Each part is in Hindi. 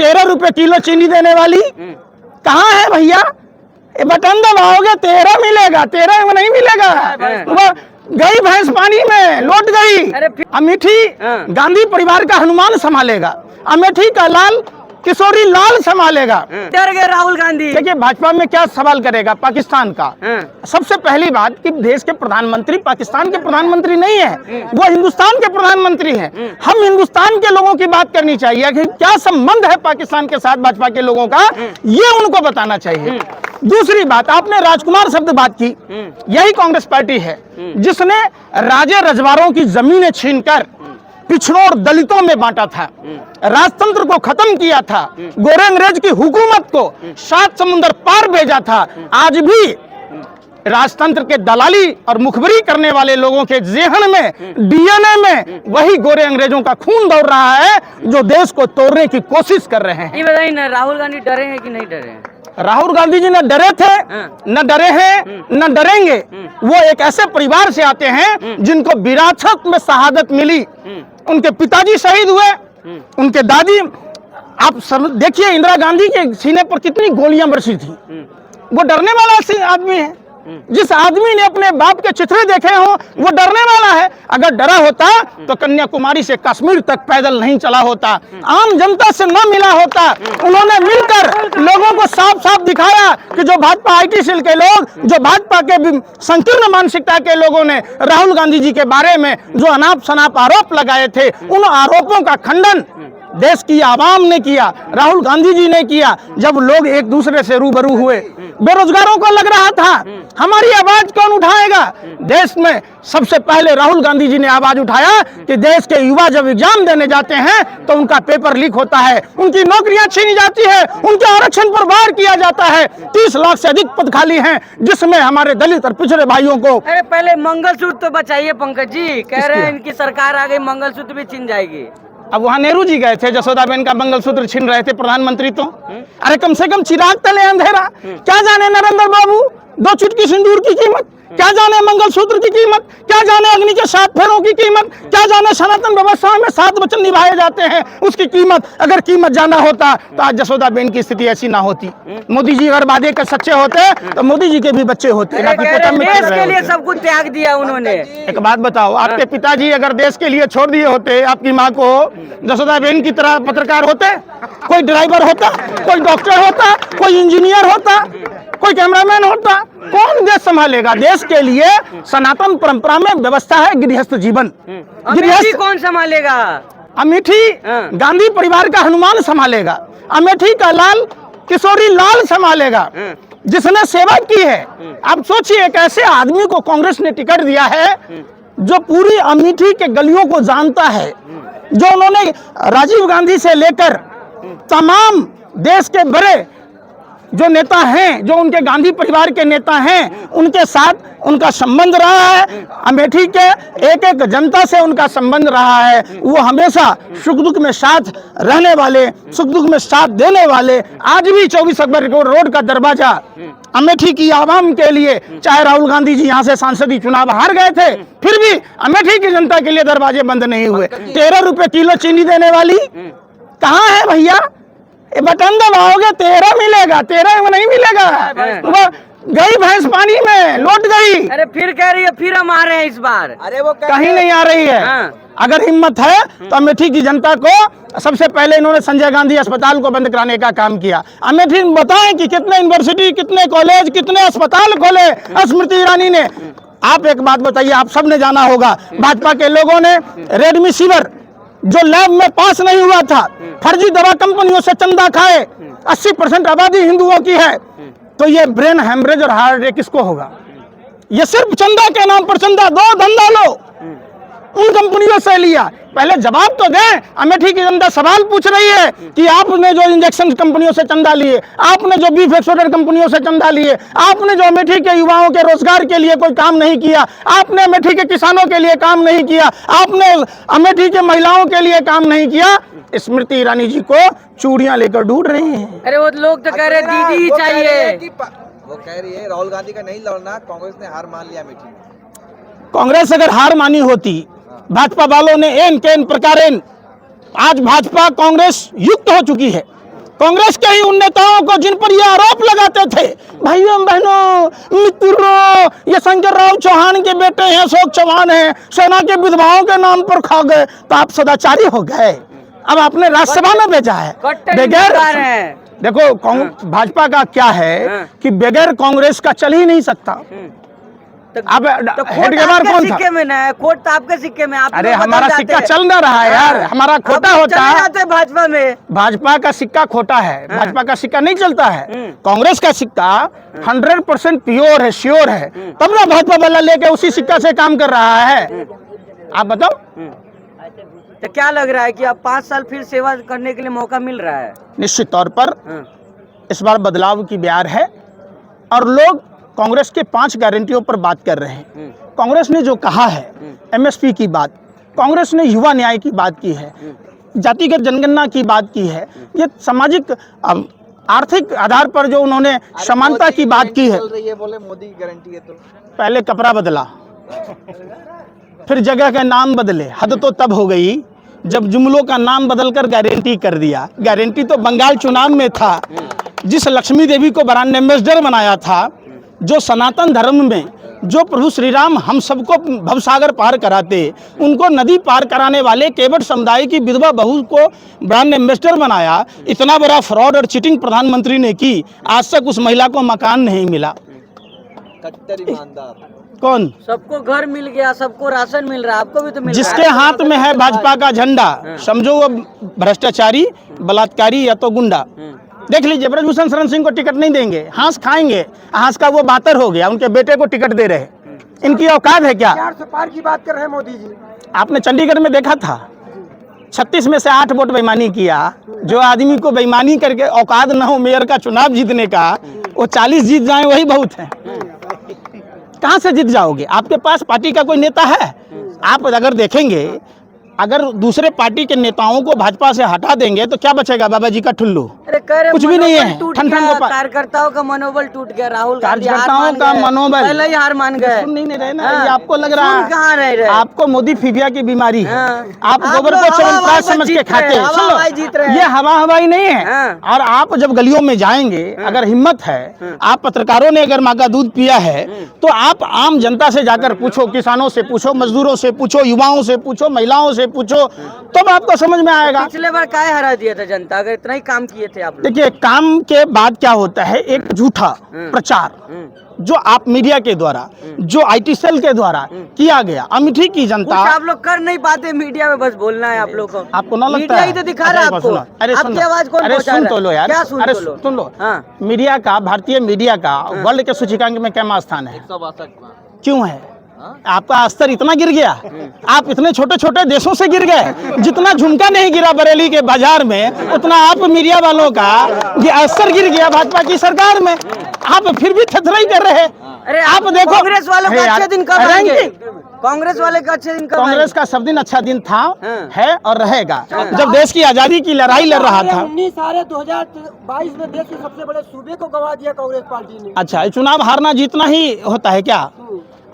13 रुपए किलो चीनी देने वाली कहाँ है भैया? ये बटन दबाओगे 13 मिलेगा, 13 में नहीं मिलेगा। वो गई भैंस पानी में, लौट गई। अमेठी गांधी परिवार का हनुमान संभालेगा, अमेठी का लाल किशोरी लाल संभालेगा। डर गए राहुल गांधी। देखिए भाजपा में क्या सवाल करेगा पाकिस्तान का। सबसे पहली बात कि देश के प्रधानमंत्री पाकिस्तान के प्रधानमंत्री नहीं है, वो हिंदुस्तान के प्रधानमंत्री हैं। हम हिंदुस्तान के लोगों की बात करनी चाहिए कि क्या संबंध है पाकिस्तान के साथ भाजपा के लोगों का, ये उनको बताना चाहिए। दूसरी बात, आपने राजकुमार शब्द बात की, यही कांग्रेस पार्टी है जिसने राजे रजवारों की जमीनें छीनकर पिछड़ों और दलितों में बांटा था, राजतंत्र को खत्म किया था, गोरे अंग्रेज की हुकूमत को 7 समुंदर पार भेजा था। आज भी राजतंत्र के दलाली और मुखबरी करने वाले लोगों के जेहन में, डीएनए में वही गोरे अंग्रेजों का खून दौड़ रहा है जो देश को तोड़ने की कोशिश कर रहे हैं। ये बताइए ना, राहुल गांधी डरे हैं कि नहीं डरे हैं? राहुल गांधी जी न डरे थे, न डरे हैं, न डरेंगे। वो एक ऐसे परिवार से आते हैं जिनको विरासत में शहादत मिली। उनके पिताजी शहीद हुए, उनके दादी, आप देखिए इंदिरा गांधी के सीने पर कितनी गोलियां बरसी थी। वो डरने वाला आदमी है। जिस आदमी ने अपने बाप के चित्रे देखे हो वो डरने वाला है। अगर डरा होता तो कन्याकुमारी से कश्मीर तक पैदल नहीं चला होता, आम जनता से न मिला होता। उन्होंने मिलकर लोगों को साफ साफ दिखाया कि जो भाजपा आईटी सेल के लोग, जो भाजपा के संकीर्ण मानसिकता के लोगों ने राहुल गांधी जी के बारे में जो अनाप शनाप आरोप लगाए थे, उन आरोपों का खंडन देश की आवाम ने किया, राहुल गांधी जी ने किया। जब लोग एक दूसरे से रूबरू हुए, बेरोजगारों को लग रहा था हमारी आवाज कौन उठाएगा, देश में सबसे पहले राहुल गांधी जी ने आवाज उठाया कि देश के युवा जब एग्जाम देने जाते हैं तो उनका पेपर लीक होता है, उनकी नौकरियां छीनी जाती है, उनके आरक्षण पर वार किया जाता है। 30 लाख से अधिक पद खाली हैं जिसमें हमारे दलित और पिछड़े भाइयों को। अरे पहले मंगलसूत्र तो बचाइए पंकज जी, कह रहे हैं इनकी सरकार आ गई मंगलसूत्र भी छीन जाएगी। अब वहाँ नेहरू जी गए थे, जसोदाबेन का मंगलसूत्र छीन रहे थे प्रधानमंत्री तो। अरे कम से कम चिराग तले अंधेरा, क्या जाने नरेंद्र बाबू 2 चुटकी सिंदूर की कीमत, क्या जाने मंगलसूत्र की कीमत, क्या जाने अग्नि के 7 फेरों की कीमत, क्या जाने सनातन व्यवस्था में 7 वचन निभाए जाते हैं उसकी कीमत। अगर कीमत जाना होता तो आज जसोदाबेन की स्थिति ऐसी ना होती। मोदी जी अगर वादे के सच्चे होते तो मोदी जी के भी बच्चे होते। देश के लिए सब कुछ त्याग दिया उन्होंने। एक बात बताओ, आपके पिताजी अगर देश के लिए छोड़ दिए होते आपकी माँ को, जसोदाबेन की तरह पत्रकार होते, कोई ड्राइवर होता, कोई डॉक्टर होता, कोई इंजीनियर होता, कोई कैमरामैन होता, कौन देश संभालेगा? देश के लिए सनातन परंपरा में व्यवस्था है गृहस्थ जीवन। गृहस्थ कौन संभालेगा? अमेठी गांधी परिवार का हनुमान संभालेगा, अमेठी का लाल किशोरी लाल संभालेगा जिसने सेवा की है। आप सोचिए एक ऐसे आदमी को कांग्रेस ने टिकट दिया है जो पूरी अमेठी के गलियों को जानता है, जो उन्होंने राजीव गांधी से लेकर तमाम देश के बड़े जो नेता हैं, जो उनके गांधी परिवार के नेता हैं, उनके साथ उनका संबंध रहा है। अमेठी के एक एक जनता से उनका संबंध रहा है। वो हमेशा सुख दुख में साथ रहने वाले, सुख दुख में साथ देने वाले। आज भी 24 अक्टूबर रोड का दरवाजा अमेठी की आवाम के लिए, चाहे राहुल गांधी जी यहाँ से सांसदीय चुनाव हार गए थे, फिर भी अमेठी की जनता के लिए दरवाजे बंद नहीं हुए। 13 रुपए किलो चीनी देने वाली कहाँ है भैया? ये बटन दबाओगे 13 मिलेगा, 13 में नहीं मिलेगा। वो गई भैंस पानी में, लौट गई। अरे फिर कह रही है फिर हम आ रहे हैं इस बार। अरे वो कहीं नहीं आ रही है। अगर हिम्मत है तो अमेठी की जनता को सबसे पहले इन्होंने संजय गांधी अस्पताल को बंद कराने का काम किया। अमेठी में बताएं कि कितने यूनिवर्सिटी, कितने कॉलेज, कितने अस्पताल खोले स्मृति ईरानी ने। आप एक बात बताइए, आप सबने जाना होगा, भाजपा के लोगों ने रेमडेसिविर जो लैब में पास नहीं हुआ था, फर्जी दवा कंपनियों से चंदा खाए। 80% आबादी हिंदुओं की है, तो ये ब्रेन हेमरेज और हार्ट अटैक किसको होगा? ये सिर्फ चंदा के नाम पर चंदा दो, धंधा लो, उन कंपनियों से लिया। पहले जवाब तो दें। अमेठी की जनता सवाल पूछ रही है कि आपने जो इंजेक्शन कंपनियों से चंदा लिए, आपने जो बीफ एक्सपोर्टर कंपनियों से चंदा लिए, आपने जो अमेठी के युवाओं के रोजगार के लिए कोई काम नहीं किया, आपने अमेठी के किसानों के लिए काम नहीं किया, आपने अमेठी के महिलाओं के लिए काम नहीं किया। स्मृति ईरानी जी को चूड़ियां लेकर ढूंढ रही हैं। अरे वो लोग तो कह रहे दीदी ही चाहिए। वो कह रही है राहुल गांधी का नहीं लड़ना, कांग्रेस ने हार मान लिया अमेठी में। कांग्रेस अगर हार मानी होती, भाजपा वालों ने एन केन प्रकारेन, आज भाजपा कांग्रेस युक्त हो चुकी है। कांग्रेस के ही उन नेताओं को जिन पर ये आरोप लगाते थे, भाइयों बहनों मित्रों, ये शंकर राव चौहान के बेटे हैं, अशोक चौहान हैं, सेना के विधवाओं के नाम पर खा गए, तो आप सदाचारी हो गए। अब आपने राज्यसभा में भेजा है बगैर। देखो भाजपा का क्या है कि बगैर कांग्रेस का चल ही नहीं सकता। अब हेडगेवार कौन था? सिक्के में ना है, खोट तो आपके सिक्के में। आप अरे हमारा सिक्का चल ना रहा है यार, हमारा खोटा होता है भाजपा में। भाजपा का सिक्का खोटा है, भाजपा का सिक्का नहीं चलता है। कांग्रेस का सिक्का 100% प्योर है, श्योर है, तब ना भाजपा वाला लेके उसी सिक्का से काम कर रहा है। आप बताओ। तो क्या लग रहा है कि अब 5 साल फिर सेवा करने के लिए मौका मिल रहा है? निश्चित तौर पर इस बार बदलाव की ब्यार है और लोग कांग्रेस के 5 गारंटियों पर बात कर रहे हैं। कांग्रेस ने जो कहा है, एमएसपी की बात, कांग्रेस ने युवा न्याय की बात की है, जातिगत जनगणना की बात की है, ये सामाजिक आर्थिक आधार पर जो उन्होंने समानता की बात की है। बोले मोदी की गारंटी है तो पहले कपड़ा बदला, फिर जगह का नाम बदले। हद तो तब हो गई जब जुमलों का नाम बदलकर गारंटी कर दिया। गारंटी तो बंगाल चुनाव में था, जिस लक्ष्मी देवी को ब्रांड एम्बेसडर बनाया था, जो सनातन धर्म में जो प्रभु श्री राम हम सबको भवसागर पार कराते, उनको नदी पार कराने वाले केवट समुदाय की विधवा बहू को ब्रांड एम्बेसडर बनाया। इतना बड़ा फ्रॉड और चीटिंग प्रधानमंत्री ने की, आज तक उस महिला को मकान नहीं मिला। कट्टर ईमानदार कौन? सबको घर मिल गया, सबको राशन मिल रहा है, आपको भी तो मिल जिसके रहा है। हाथ में है भाजपा का झंडा, समझो वो भ्रष्टाचारी, बलात्कारी या तो गुंडा। देख लीजिए, ब्रजभूषण शरण सिंह को टिकट नहीं देंगे, हाँस खाएंगे। हाँस का वो बातर हो गया, उनके बेटे को टिकट दे रहे। इनकी औकात है क्या? 400 पार की बात कर रहे हैं मोदी जी। आपने चंडीगढ़ में देखा था, 36 में से 8 वोट बेईमानी किया। जो आदमी को बेईमानी करके औकात न हो मेयर का चुनाव जीतने का, वो 40 जीत जाए वही बहुत है। कहाँ से जीत जाओगे? आपके पास पार्टी का कोई नेता है? आप अगर देखेंगे, अगर दूसरे पार्टी के नेताओं को भाजपा से हटा देंगे तो क्या बचेगा? बाबा जी का ठुल्लू, अरे कह रहे कुछ भी नहीं है। टूट ठन ठन गया, को कार्यकर्ताओं का मनोबल टूट गया। राहुल गांधी हार कार्यकर्ताओं मान का गए। मनोबल पहले ही हार मान गए। सुन नहीं रहे ना, हाँ। ये आपको लग रहा सुन कहाँ रह रहे? है आपको मोदी फीफिया की बीमारी है। हाँ। आप आप गोबर लोग को हवा चमनप्राश हवाई समझ के जीत रहे खाते हैं, हैं। हवा सुनो, हवाई जीत रहे हैं। ये हवा हवाई नहीं है। हाँ। और आप जब गलियों में जाएंगे, अगर हिम्मत है, आप पत्रकारों ने अगर माँ का दूध पिया है, तो आप आम जनता से जाकर पूछो, किसानों से पूछो, मजदूरों से पूछो, युवाओं से पूछो, महिलाओं से पूछो, तब आपको समझ में आएगा। पिछले बार काहे हरा दिया था जनता, अगर इतना ही काम किए थे आप लोग? देखिए, काम के बाद क्या होता है, एक झूठा प्रचार जो आप मीडिया के द्वारा, जो आईटी सेल के द्वारा किया गया। अमेठी की जनता, आप लोग कर नहीं पाते, मीडिया में बस बोलना है आप लोग को। आपको ना लगता मीडिया है? ही तो दिखा रहा है आपको। अरे सुन आपकी आवाज कौन अरे पहुंचा सुन रहा तो है? लो यार, क्या सुन अरे तो लो? सुन लो। हाँ। मीडिया का, भारतीय मीडिया का वर्ल्ड के सूचकांक में क्या स्थान है? 162 क्यों है? आपका स्तर इतना गिर गया, आप इतने छोटे छोटे देशों से गिर गए। जितना झुमका नहीं गिरा बरेली के बाजार में, उतना आप मीडिया वालों का स्तर गिर गया भाजपा की सरकार में। आप फिर भी थथराई कर रहे हैं। अरे आप देखो, कांग्रेस वालों का अच्छे दिन कब आएंगे? आएंगे? कांग्रेस वाले का अच्छे दिन कब कांग्रेस का सब दिन अच्छा दिन था, हाँ। है और रहेगा। जब देश की आजादी की लड़ाई लड़ रहा था। 19 साल 2022 में देश के सबसे बड़े सूबे को गंवा दिया कांग्रेस पार्टी ने। अच्छा, ये चुनाव हारना जीतना ही होता है क्या?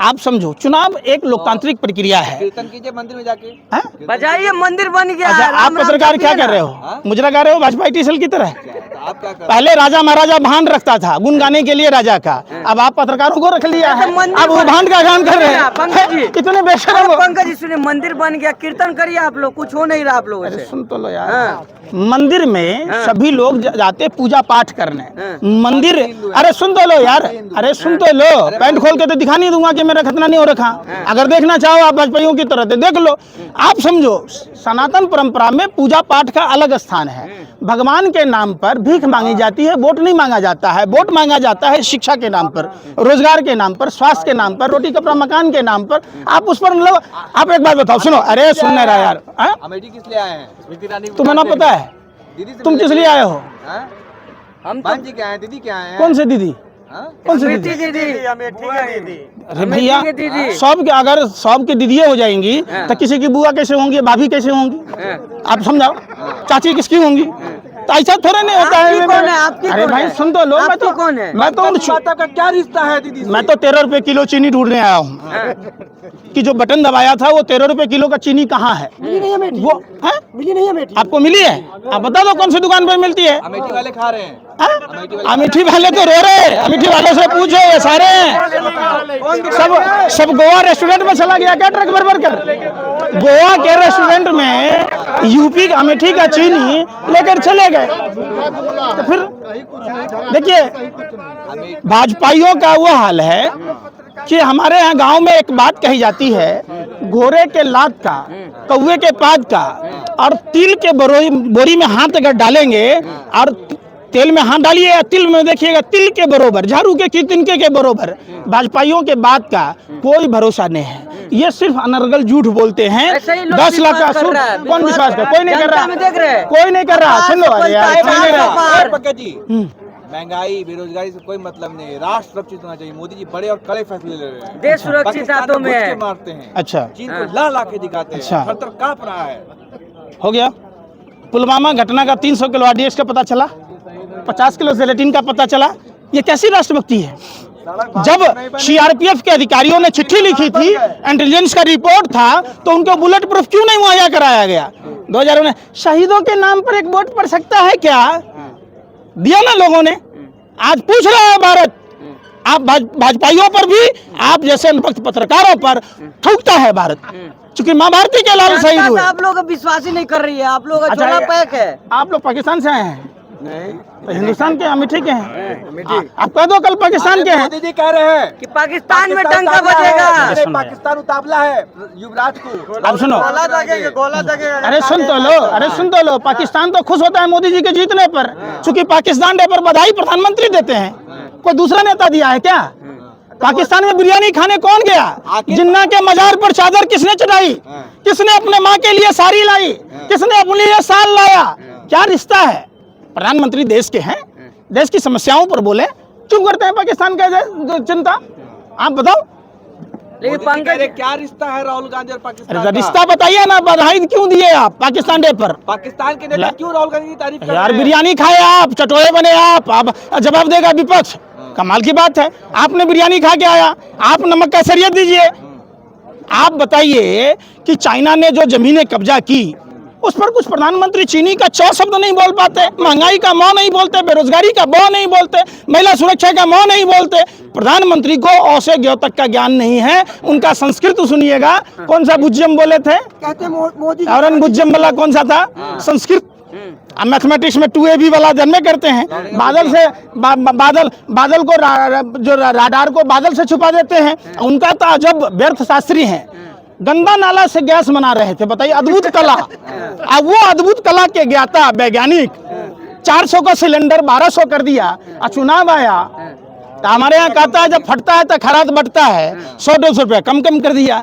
आप समझो, चुनाव एक लोकतांत्रिक प्रक्रिया है। कीर्तन कीजिए मंदिर में जाके। हैं? बजाइए, मंदिर बन गया। अच्छा, राम आप राम पत्रकार क्या जपिए कर रहे ना। हो? मुजरा गा रहे हो भाजपा टीसल की तरह? तो आप क्या कर पहले राजा महाराजा भांड रखता था गुन गाने के लिए राजा का, अब आप पत्रकारों को रख लिया है, मंदिर अब वो बन- भांड का गान कर रहे पंकज जी। हैं। कितने बेशरम हो। पंकज जी सुनिए, मंदिर बन गया, कीर्तन करिए आप लोग, कुछ हो नहीं रहा आप लोगों अरे से। सुन तो लो यार, हाँ। मंदिर में सभी लोग जाते पूजा पाठ करने। हाँ। मंदिर, अरे सुन तो लो यार, अरे सुन तो लो। पैंट खोल के तो दिखा नहीं दूंगा कि मेरा खतना नहीं हो रखा। अगर देखना चाहो आप वाजपेयियों की तरह तो देख लो। आप समझो, सनातन परंपरा में पूजा पाठ का अलग स्थान है। भगवान के नाम पर भीख मांगी जाती है, वोट नहीं मांगा जाता है। वोट मांगा जाता है शिक्षा के नाम पर, रोजगार के नाम पर, स्वास्थ्य के नाम पर, रोटी कपड़ा मकान के नाम पर। आप उस पर मतलब, आप एक बात बताओ, सुनो, अरे सुन नहीं रहा यार, हाँ? अमेठी किस लिए आए हैं? स्मृति ईरानी तुम्हें ना पता है? दीदी से तुम किस लिए आए हो? हाँ? हम तो भान जी क्या है, दीदी क्या है? कौन से दीदी? हाँ? कौन सी स्मृति दीदी? दीदी, अरे भैया, की दीदी। सब के अगर सब की दीदियाँ हो जाएंगी तो किसी की बुआ कैसे होंगी, भाभी कैसे होंगी? आप समझाओ, चाची किसकी होंगी? तो ऐसा थोड़ा नहीं होता आपकी है। कौन है? आपकी अरे कौन भाई है? सुन तो लो, मैं तो आपकी कौन है? मैं तो माता का क्या रिश्ता है दीदी से? मैं तो 13 रुपए किलो चीनी ढूंढने आया हूँ कि जो बटन दबाया था वो 13 रुपए किलो का चीनी कहाँ है? मिली नहीं है मेठी, वो है? मिली नहीं है मेठी। आपको मिली है? आप बता दो कौन सी दुकान पर मिलती है? अमेठी वाले खा रहे हैं। अमेठी वाले तो रो रहे हैं, अमेठी वालों से पूछो, ये सारे हैं। सब गोवा रेस्टोरेंट में चला गया क्या ट्रक भर भर कर? गोवा के रेस्टोरेंट में यूपी का अमेठी का चीनी लेकर चले गए। तो फिर देखिए भाजपाइयों का वो हाल है कि हमारे यहाँ गांव में एक बात कही जाती है, घोड़े के लात का, कौवे के पाद का और तिल के बोरी में हाथ अगर डालेंगे और तेल में हाथ डालिए या तिल में देखिएगा तिल के बरोबर, झाड़ू के तिनके के बरोबर। भाजपाइयों के बात का कोई भरोसा नहीं है, ये सिर्फ अनर्गल झूठ बोलते हैं। ऐसे ही लोग 10 लाख का विश्वास कर सूट रहा है, कौन विश्वास कर? कोई नहीं कर जनता में देख रहे रहा, हैं। कोई नहीं कर रहा। सुन लो अरे यार, पाँच कोई नहीं कर सौ रहा। पार। पंकज जी, महंगाई बेरोजगारी से कोई मतलब नहीं है, राष्ट्र सुरक्षित होना चाहिए। मोदी जी बड़े और कड़े फैसले ले रहे हैं। देश सुरक्षित पाकिस्तान हाथों को में घुस के है। मारते हैं, अच्छा चीन को ला ला के दिखाते हैं, अच्छा। हर तरफ कांप रहा है। हो गया। पुलवामा घटना का 300 किलो आरडीएक्स का पता चला, 50 किलो जेलेटिन का पता चला। ये कैसी राष्ट्रभक्ति है? जब सीआरपीएफ के अधिकारियों ने चिट्ठी लिखी थी, इंटेलिजेंस का रिपोर्ट था, तो उनको बुलेट प्रूफ क्यों नहीं मुहैया कराया गया? 2019 शहीदों के नाम पर एक वोट पड़ सकता है क्या? दिया ना लोगों ने। आज पूछ रहा है भारत, आप भाजपाइयों पर भी, आप जैसे अनभक्त पत्रकारों पर थूकता है भारत, क्योंकि माँ भारती के लाल शहीद जनता हुए। तो आप लोग विश्वास ही नहीं कर रही है, आप लोग का अच्छा, झोला पैक है। आप लोग पाकिस्तान से आए हैं? नहीं, तो हिंदुस्तान के अमेठी के हैं। आप कह दो कल पाकिस्तान के हैं। मोदी जी कह रहे हैं कि पाकिस्तान में पाकिस्तान डंका उतावला है। बजेगा। अरे पाकिस्तान उतावला है युवराज को। अब सुनो, गोला जगेगा। अरे सुन तो लो, अरे सुन तो लो। पाकिस्तान तो खुश होता है मोदी जी के जीतने पर, क्योंकि पाकिस्तान डे पर बधाई प्रधानमंत्री देते हैं। कोई दूसरा नेता दिया है क्या? पाकिस्तान में बिरयानी खाने कौन गया? जिन्ना के मजार पर चादर किसने चढ़ाई? किसने अपने माँ के लिए साड़ी लाई? किसने अपने लिए साल लाया? क्या रिश्ता है? प्रधानमंत्री देश के हैं, देश की समस्याओं पर बोले, क्यों करते हैं पाकिस्तान का चिंता? आप बताओ। लेकिन पंकज पंकज क्या रिश्ता है राहुल गांधी और पाकिस्तान अरे का? रिश्ता बताइए ना, बधाई क्यों दिए आप पाकिस्तान डे पर? पाकिस्तान के नेता क्यों राहुल गांधी की तारीफ कर यार रहे हैं? बिरयानी खाए आप, चटोरे बने आप जवाब देगा विपक्ष। कमाल की बात है, आपने बिरयानी खा के आया, आप नमक का शरीयत दीजिए। आप बताइए कि चाइना ने जो जमीनें कब्जा की, उस पर कुछ प्रधानमंत्री चीनी का चौ शब्द नहीं बोल पाते, महंगाई का मौ नहीं बोलते, बेरोजगारी का बौ नहीं बोलते, महिला सुरक्षा का मौ नहीं बोलते। प्रधानमंत्री को औ से ज्ञ तक का ज्ञान नहीं है। उनका संस्कृत सुनिएगा, कौन सा भुज्यम बोले थे? कहते मोदी और भुज्यम वाला कौन सा था? संस्कृत। मैथमेटिक्स में 2AB वाला जन्मे करते हैं। बादल से बादल को जो राडार को बादल से छुपा देते हैं। उनका तो अजब व्यर्थ शास्त्री हैं। गंदा नाला से गैस बना रहे थे, बताइए, अद्भुत कला। अब वो अद्भुत कला के ज्ञाता वैज्ञानिक 400 का सिलेंडर 1200 कर दिया, और चुनाव आया तो हमारे यहाँ कहता है जब फटता है तो खराद बटता है, 100-200 रुपया कम कर दिया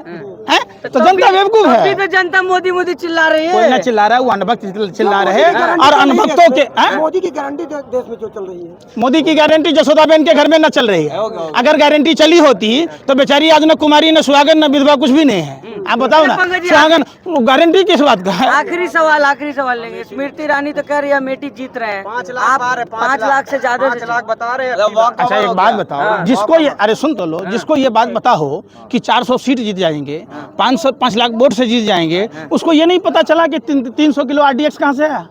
है। तो जनता बेवकूफ अभी है। तो जनता मोदी मोदी चिल्ला रही कोई ना है। चिल्ला रहा है, वो अनभक्त चिल्ला रहे हैं। और अनभक्तों के मोदी की गारंटी देश में जो चल रही है, मोदी की गारंटी जसोदाबेन के घर में न चल रही है। अगर गारंटी चली होती तो बेचारी आज न कुमारी न सुहागन न विधवा कुछ भी नहीं है। आप बताओ ना, पंकज जी, सुहागन गारंटी किस बात का है? आखिरी सवाल लेंगे। स्मृति ईरानी तो कह रही है अमेठी जीत रहे हैं, 5 लाख आप पार है, 5 लाख से ज्यादा 5 लाख बता रहे हैं। अच्छा एक बात बताओ, जिसको ये, अरे सुन तो लो, जिसको ये बात पता हो कि 400 सीट जीत जाएंगे, 5 लाख वोट से जीत जाएंगे, उसको ये नहीं पता चला कि 300 किलो आरडीएक्स कहाँ से आया,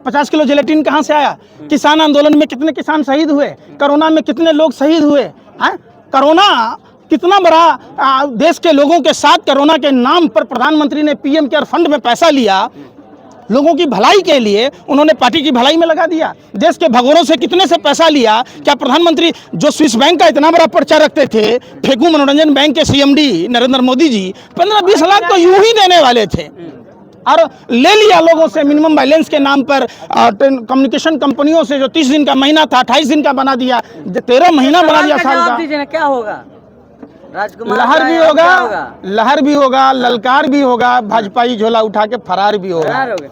50 किलो जेलेटिन कहाँ से आया, किसान आंदोलन में कितने किसान शहीद हुए, कोरोना में कितने लोग शहीद हुए हैं। कोरोना कितना बड़ा देश के लोगों के साथ कोरोना के नाम पर प्रधानमंत्री ने पीएम केयर फंड में पैसा लिया, लोगों की भलाई के लिए उन्होंने पार्टी की भलाई में लगा दिया। देश के भगोड़ों से कितने से पैसा लिया। क्या प्रधानमंत्री जो स्विस बैंक का इतना बड़ा पर्चा रखते थे, फेकू मनोरंजन बैंक के सीएमडी नरेंद्र मोदी जी 15-20 लाख तो यूं ही देने वाले थे, और ले लिया लोगों से मिनिमम बैलेंस के नाम पर। कम्युनिकेशन कंपनियों से जो 30 दिन का महीना था 28 दिन का बना दिया, 13 महीना बना दिया साल जवाब का। दीजिए ना, क्या होगा? राजकुमार लहर भी क्या होगा, लहर भी होगा, ललकार भी होगा, भाजपाई झोला उठा के फरार भी होगा। फरार हो गए।